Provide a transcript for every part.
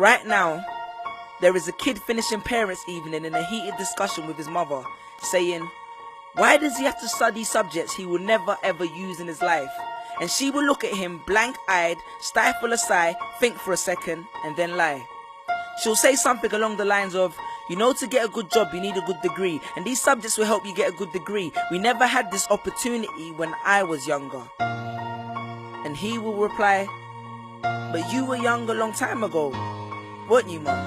Right now, there is a kid finishing parents' evening in a heated discussion with his mother, saying, why does he have to study subjects he will never ever use in his life? And she will look at him blank-eyed, stifle a sigh, think for a second, and then lie. She'll say something along the lines of, you know, to get a good job you need a good degree, and these subjects will help you get a good degree. We never had this opportunity when I was younger. And he will reply, but you were young a long time ago, weren't you, Mum?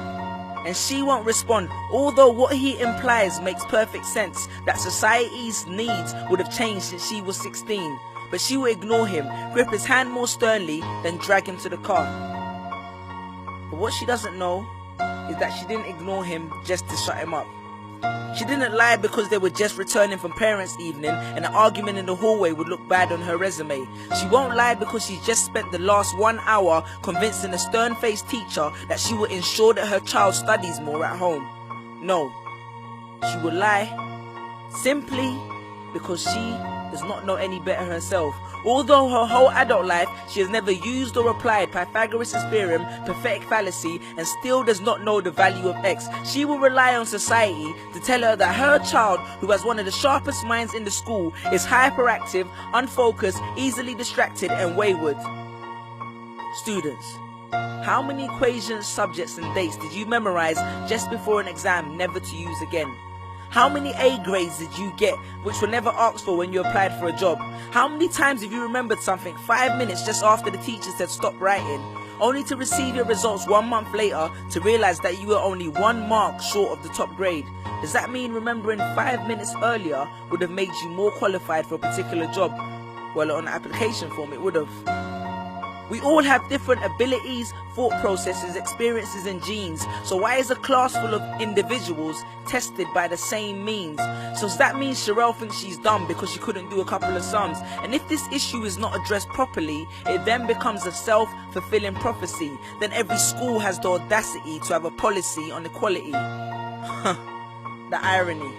And she won't respond, although what he implies makes perfect sense, that society's needs would have changed since she was 16. But she will ignore him, grip his hand more sternly, then drag him to the car. But what she doesn't know is that she didn't ignore him just to shut him up. She didn't lie because they were just returning from parents' evening and an argument in the hallway would look bad on her resume. She won't lie because she just spent the last 1 hour convincing a stern-faced teacher that she will ensure that her child studies more at home. No, she will lie simply because she does not know any better herself. Although her whole adult life she has never used or applied Pythagoras' theorem, pathetic fallacy, and still does not know the value of x, she will rely on society to tell her that her child, who has one of the sharpest minds in the school, is hyperactive, unfocused, easily distracted, and wayward. Students, how many equations, subjects, and dates did you memorize just before an exam never to use again? How many A grades did you get which were never asked for when you applied for a job? How many times have you remembered something 5 minutes just after the teacher said stop writing, only to receive your results 1 month later to realize that you were only 1 mark short of the top grade? Does that mean remembering 5 minutes earlier would have made you more qualified for a particular job? Well, on the application form it would have. We all have different abilities, thought processes, experiences and genes. So why is a class full of individuals tested by the same means? So does that mean Sherelle thinks she's dumb because she couldn't do a couple of sums? And if this issue is not addressed properly, it then becomes a self-fulfilling prophecy. Then every school has the audacity to have a policy on equality. The irony.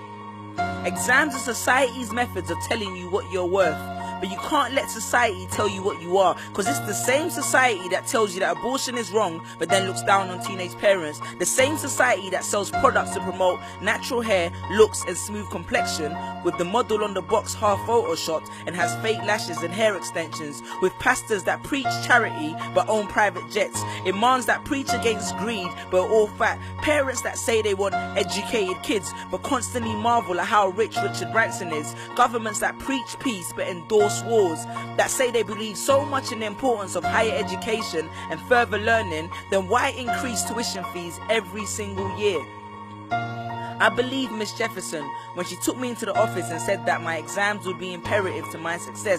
Exams are society's methods of telling you what you're worth. But you can't let society tell you what you are, because it's the same society that tells you that abortion is wrong but then looks down on teenage parents. The same society that sells products to promote natural hair, looks and smooth complexion, with the model on the box half photoshopped and has fake lashes and hair extensions, with pastors that preach charity but own private jets, imams that preach against greed but are all fat, parents that say they want educated kids but constantly marvel at how rich Richard Branson is, governments that preach peace but endorse wars, that say they believe so much in the importance of higher education and further learning, then why increase tuition fees every single year? I believe Miss Jefferson when she took me into the office and said that my exams would be imperative to my success,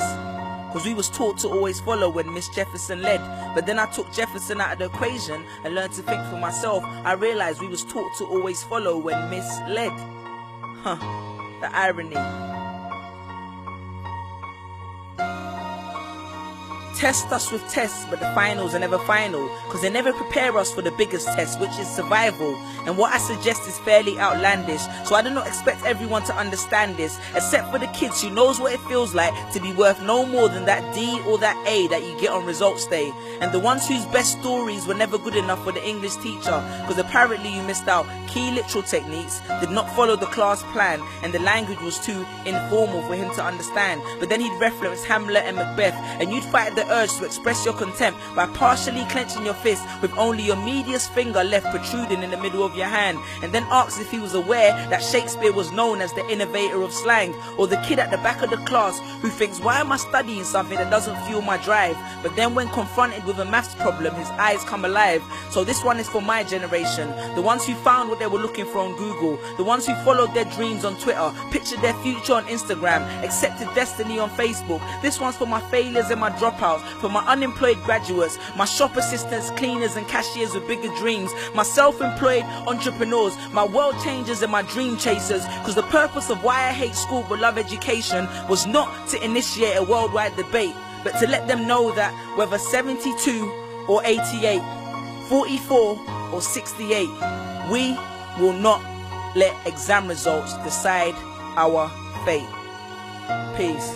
because we was taught to always follow when Miss Jefferson led. But then I took Jefferson out of the equation and learned to think for myself. I realized we was taught to always follow when Miss led. The irony. Test us with tests, but the finals are never final, because they never prepare us for the biggest test, which is survival. And what I suggest is fairly outlandish, so I do not expect everyone to understand this, except for the kids who knows what it feels like to be worth no more than that D or that A that you get on results day, and the ones whose best stories were never good enough for the English teacher, because apparently you missed out key literal techniques, did not follow the class plan, and the language was too informal for him to understand. But then he'd reference Hamlet and Macbeth, and you'd fight the urge to express your contempt by partially clenching your fist with only your medius finger left protruding in the middle of your hand, and then asked if he was aware that Shakespeare was known as the innovator of slang. Or the kid at the back of the class who thinks, why am I studying something that doesn't fuel my drive? But then when confronted with a maths problem, his eyes come alive. So this one is for my generation, the ones who found what they were looking for on Google, the ones who followed their dreams on Twitter, pictured their future on Instagram, accepted destiny on Facebook. This one's for my failures and my dropouts, for my unemployed graduates, my shop assistants, cleaners and cashiers with bigger dreams, my self-employed entrepreneurs, my world changers and my dream chasers, because the purpose of why I hate school but love education was not to initiate a worldwide debate, but to let them know that whether 72 or 88, 44 or 68, we will not let exam results decide our fate. Peace.